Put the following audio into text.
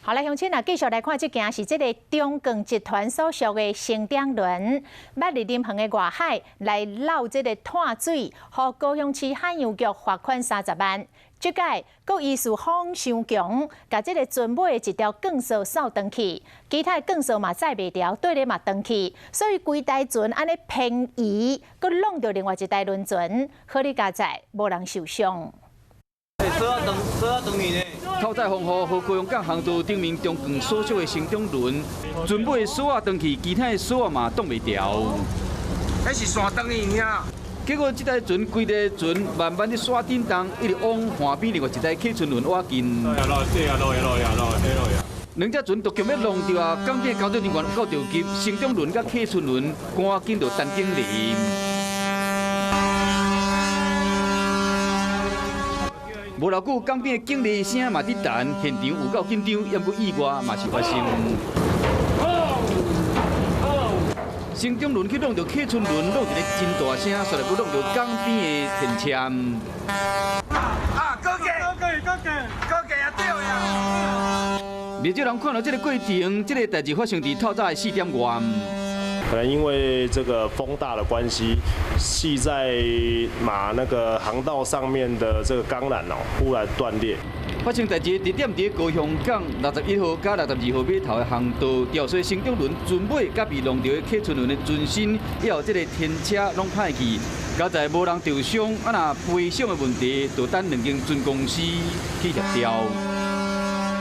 好，来，乡亲啊，继续来看这件是这个中共集团所属的升顶轮，捌入临横的外海来捞这个淡水，和高雄市海洋局罚款30万。这届佫疑似风伤强，把这个船尾的一条钢索扫登去，其他钢索嘛载袂掉，对咧嘛登去，所以规台船安尼偏移，佫弄到另外一台轮船，好哩加载，无人受伤。透早风雨，和高雄港航道顶面中共所属的升中轮，船尾的锁啊登去，其他的锁啊嘛挡袂掉。迄是线登去尔。结果这台船规个船慢慢地刷顶动，一直往岸边另外一台客船轮挖近。两只船都强要弄掉啊！港边交通人员到着急，升中轮甲客船轮赶紧就等警离。无偌久，港边的警笛声嘛伫弹，现场有够紧张，也不意外嘛是发生。升中轮去弄到客船轮，弄一个真大声，煞来要弄到港边的天堑。高价也对呀！未少人看到这个过程，这个代志发生伫透早的4点外。可能因为这个风大的关系，系在那个航道上面的这个钢缆忽然断裂。发生代志地点伫高雄港61号甲62号码头的航道，吊水升中轮船尾甲被弄到的客船轮的船身，也有这个天车拢歹去，加在无人受伤，若赔偿的问题，就等两间船公司去协调。